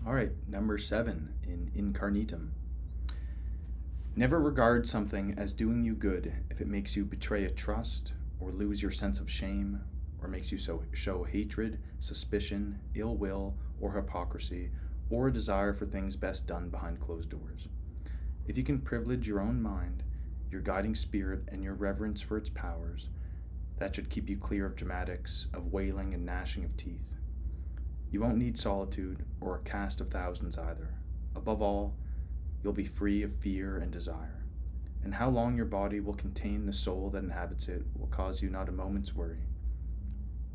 All right, number 7 in Carnuntum. Never regard something as doing you good if it makes you betray a trust or lose your sense of shame or makes you show hatred, suspicion, ill will, or hypocrisy, or a desire for things best done behind closed doors. If you can privilege your own mind, your guiding spirit, and your reverence for its powers, that should keep you clear of dramatics, of wailing and gnashing of teeth. You won't need solitude or a cast of thousands either. Above all, you'll be free of fear and desire. And how long your body will contain the soul that inhabits it will cause you not a moment's worry.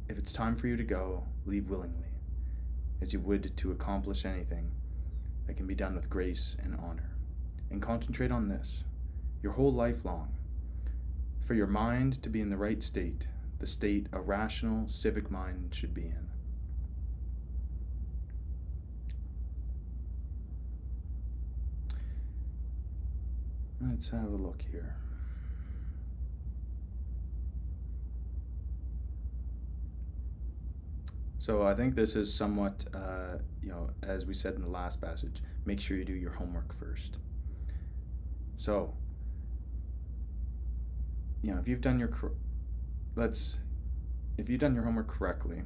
If it's time for you to go, leave willingly, as you would to accomplish anything that can be done with grace and honor. And concentrate on this, your whole life long. For your mind to be in the right state, the state a rational, civic mind should be in. Let's have a look here. So I think this is somewhat, as we said in the last passage, make sure you do your homework first. So, if you've done your homework correctly,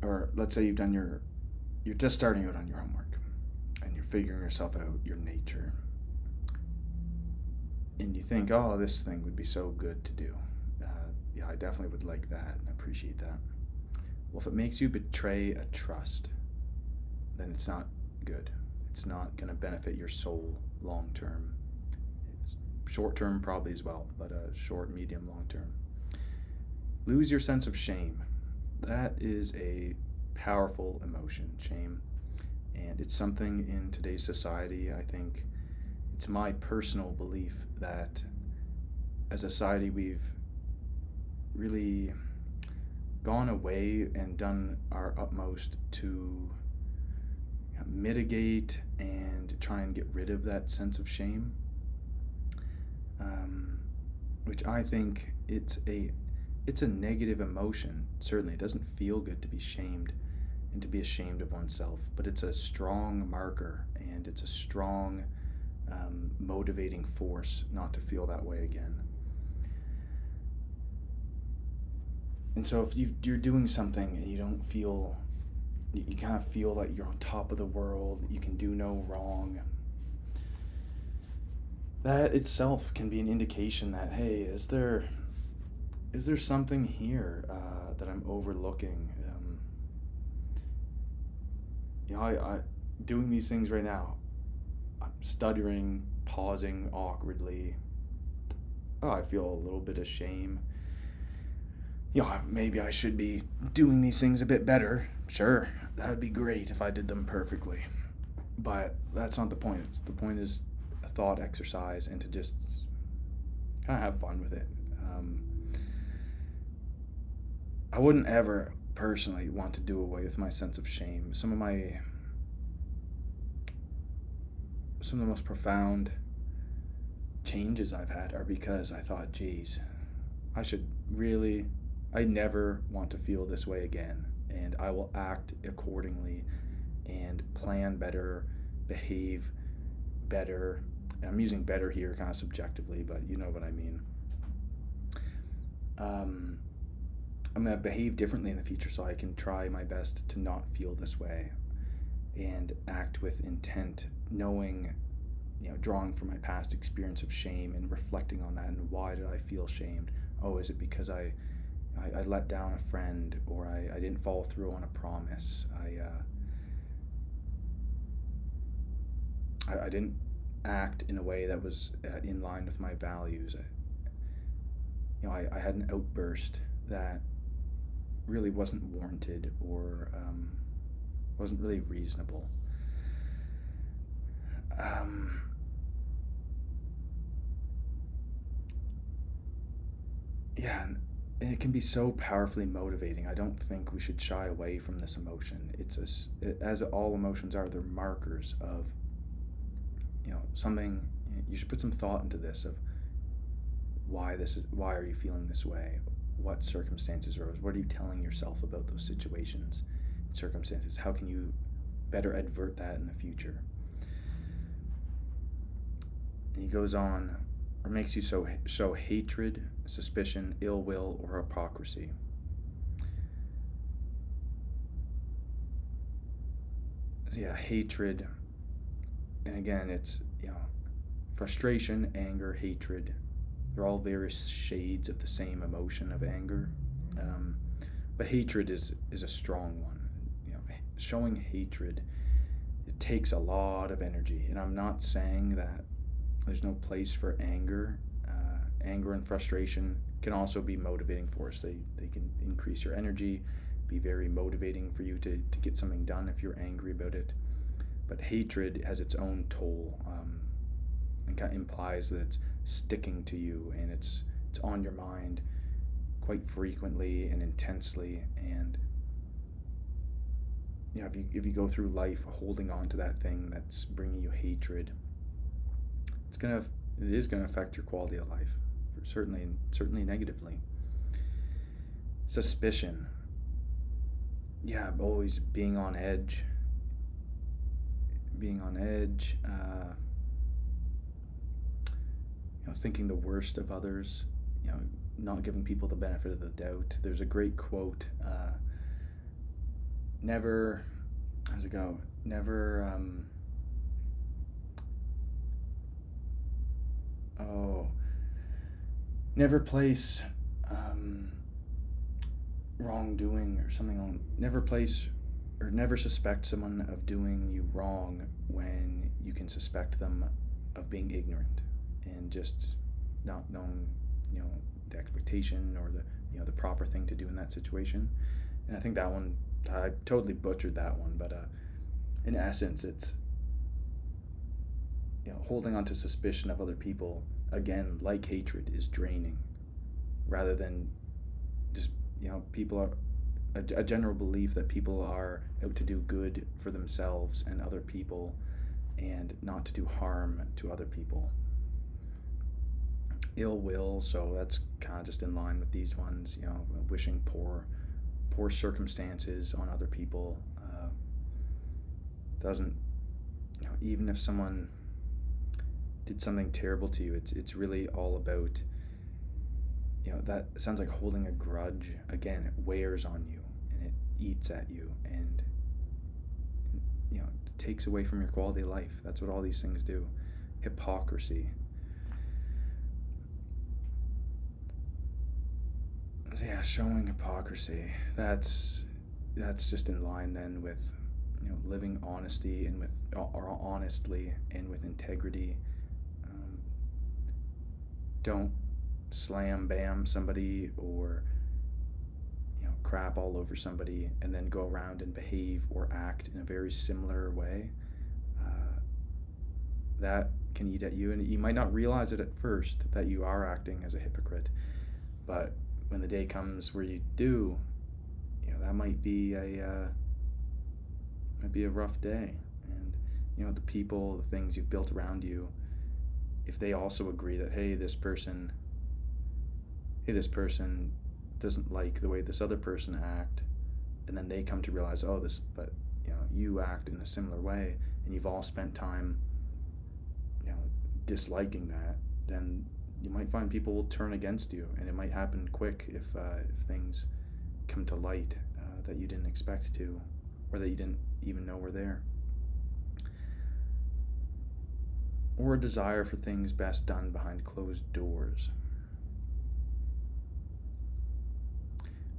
or let's say you're just starting out on your homework, and you're figuring yourself out, your nature, and you think, oh, this thing would be so good to do. I definitely would like that and appreciate that. Well, if it makes you betray a trust, then it's not good. It's not going to benefit your soul long term. Short term probably as well, but short, medium, long term. Lose your sense of shame. That is a powerful emotion, shame. And it's something in today's society, I think it's my personal belief that as a society we've really gone away and done our utmost to mitigate and try and get rid of that sense of shame, which I think it's a negative emotion. Certainly it doesn't feel good to be shamed and to be ashamed of oneself, but it's a strong marker and it's a strong motivating force not to feel that way again. And so if you're doing something and you don't feel, you kind of feel like you're on top of the world, that you can do no wrong, that itself can be an indication that, hey, is there something here that I'm overlooking? I doing these things right now, I'm stuttering, pausing awkwardly. Oh, I feel a little bit of shame. Maybe I should be doing these things a bit better. Sure, that would be great if I did them perfectly. But that's not the point. The point is a thought exercise and to just kind of have fun with it. I wouldn't ever personally want to do away with my sense of shame. Some of the most profound changes I've had are because I thought, geez, I never want to feel this way again, and I will act accordingly and plan better, behave better. And I'm using better here kind of subjectively, but you know what I mean. I'm going to behave differently in the future so I can try my best to not feel this way and act with intent, knowing, drawing from my past experience of shame and reflecting on that and why did I feel shamed? Oh, is it because I let down a friend, or I didn't follow through on a promise. I didn't act in a way that was in line with my values. I had an outburst that really wasn't warranted or wasn't really reasonable. And it can be so powerfully motivating. I don't think we should shy away from this emotion. As all emotions are, they're markers of, something. You should put some thought into this of why are you feeling this way? What circumstances arose? What are you telling yourself about those situations? circumstances? How can you better advert that in the future? And he goes on, or makes you show hatred, suspicion, ill will, or hypocrisy. So yeah, hatred, and again, it's frustration, anger, hatred. They're all various shades of the same emotion of anger, but hatred is a strong one. Showing hatred, it takes a lot of energy, and I'm not saying that there's no place for anger. Anger and frustration can also be motivating for us. They can increase your energy, be very motivating for you to get something done if you're angry about it. But hatred has its own toll, and kind of implies that it's sticking to you, and it's on your mind quite frequently and intensely. And if you go through life holding on to that thing that's bringing you hatred, it is gonna affect your quality of life, certainly negatively. Suspicion, always being on edge, thinking the worst of others, not giving people the benefit of the doubt. There's a great quote, never, how's it go? Never place wrongdoing or something on, never suspect someone of doing you wrong when you can suspect them of being ignorant and just not knowing, the expectation or the proper thing to do in that situation. And I think that one, I totally butchered that one, but in essence, it's holding on to suspicion of other people, again, like hatred, is draining, rather than just people are a general belief that people are out to do good for themselves and other people, and not to do harm to other people. Ill will, so that's kind of just in line with these ones, wishing poor circumstances on other people. Doesn't, even if someone did something terrible to you, it's really all about, that sounds like holding a grudge. Again, it wears on you and it eats at you, and it takes away from your quality of life. That's what all these things do. Hypocrisy. So showing hypocrisy, that's just in line then with living honestly and with integrity. Don't slam bam somebody or crap all over somebody and then go around and behave or act in a very similar way. That can eat at you, and you might not realize it at first that you are acting as a hypocrite, but when the day comes where you do, that might be a rough day. And the people, the things you've built around you, if they also agree that this person doesn't like the way this other person act, and then they come to realize, but you act in a similar way, and you've all spent time disliking that, then you might find people will turn against you, and it might happen quick if things come to light that you didn't expect to, or that you didn't even know were there. Or a desire for things best done behind closed doors.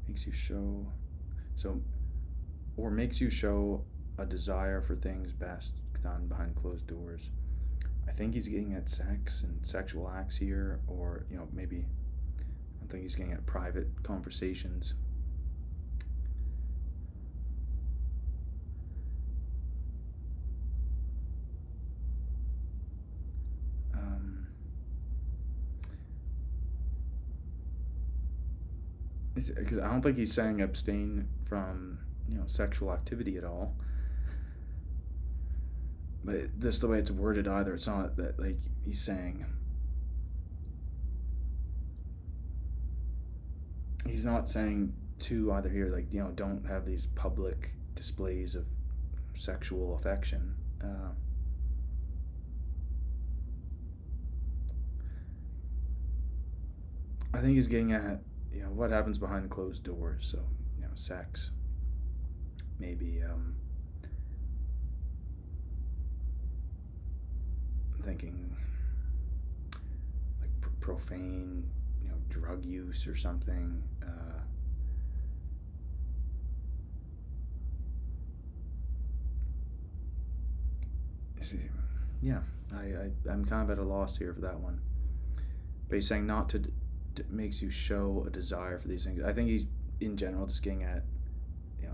Makes you show a desire for things best done behind closed doors. I think he's getting at sex and sexual acts here, or maybe I don't think he's getting at private conversations. Because I don't think he's saying abstain from sexual activity at all. But just the way it's worded, either it's not that he's saying, he's not saying to either here don't have these public displays of sexual affection. I think he's getting at, what happens behind closed doors. So, sex, maybe thinking like profane, drug use or something. Yeah, I'm kind of at a loss here for that one. But he's saying not to makes you show a desire for these things. I think he's in general just getting at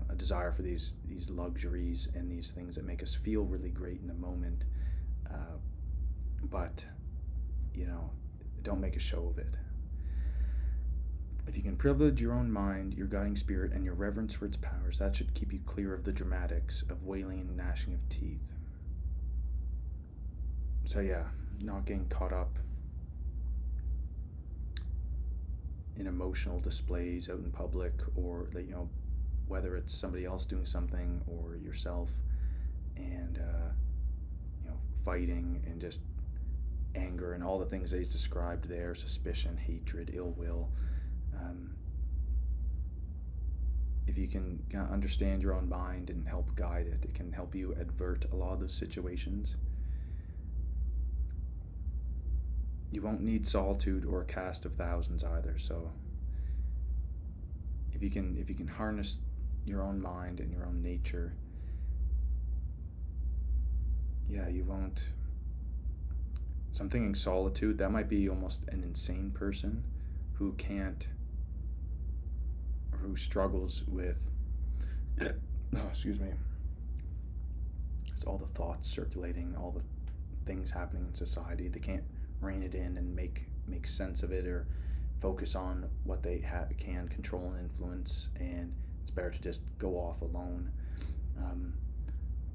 a desire for these luxuries and these things that make us feel really great in the moment, but don't make a show of it. If you can privilege your own mind, your guiding spirit, and your reverence for its powers, that should keep you clear of the dramatics of wailing and gnashing of teeth. So yeah, not getting caught up in emotional displays out in public, or whether it's somebody else doing something or yourself, and fighting and just anger and all the things that he's described there: suspicion, hatred, ill will. If you can understand your own mind and help guide it, it can help you avert a lot of those situations. You won't need solitude or a cast of thousands either. So if you can harness your own mind and your own nature, you won't. So I'm thinking solitude, that might be almost an insane person who can't, or who struggles with, it's all the thoughts circulating, all the things happening in society. They can't rein it in and make sense of it, or focus on what they can control and influence, and it's better to just go off alone.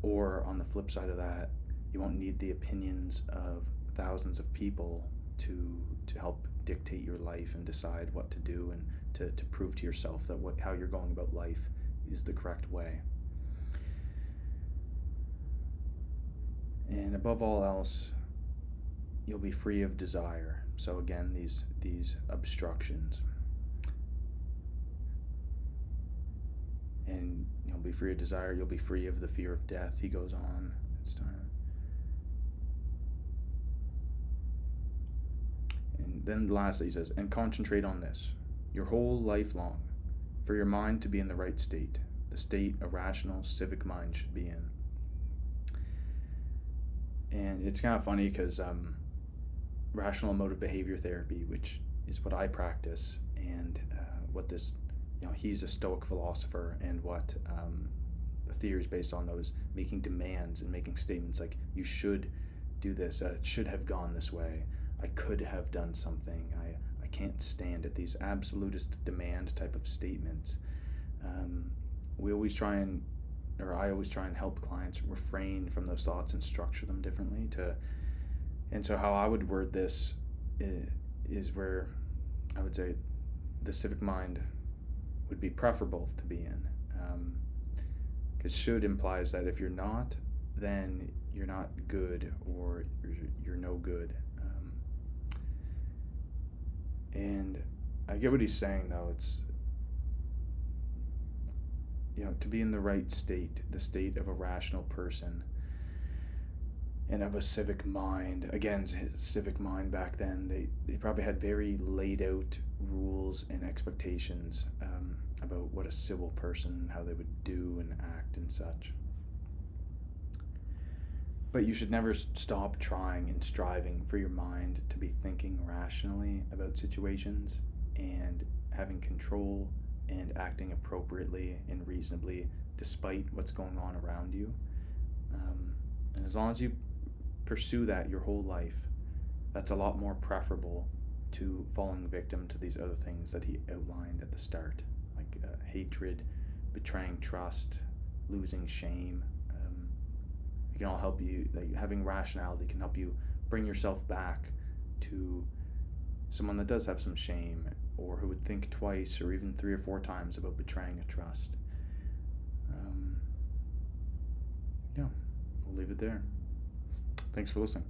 Or on the flip side of that, you won't need the opinions of thousands of people to help dictate your life and decide what to do, and to prove to yourself that how you're going about life is the correct way. And above all else, you'll be free of desire. So again, these obstructions. And you'll be free of desire, you'll be free of the fear of death, he goes on this time. And then lastly he says, and concentrate on this, your whole life long, for your mind to be in the right state, the state a rational, civic mind should be in. And it's kind of funny because rational emotive behavior therapy, which is what I practice, and what this, he's a Stoic philosopher, and what the theory is based on, those making demands and making statements like, you should do this, it should have gone this way, I could have done something, I can't stand it, these absolutist demand type of statements. I always try and help clients refrain from those thoughts and structure them differently. And so how I would word this is where I would say the civic mind would be preferable to be in. Because should implies that if you're not, then you're not good, or you're no good. And I get what he's saying, though. It's, to be in the right state, the state of a rational person and of a civic mind. Again, his civic mind back then, they probably had very laid out rules and expectations about what a civil person, how they would do and act and such. But you should never stop trying and striving for your mind to be thinking rationally about situations and having control and acting appropriately and reasonably despite what's going on around you. And as long as you pursue that your whole life, that's a lot more preferable to falling victim to these other things that he outlined at the start, like hatred, betraying trust, losing shame. It can all help you, like having rationality can help you bring yourself back to someone that does have some shame, or who would think twice or even 3 or 4 times about betraying a trust. Yeah, we'll leave it there. Thanks for listening.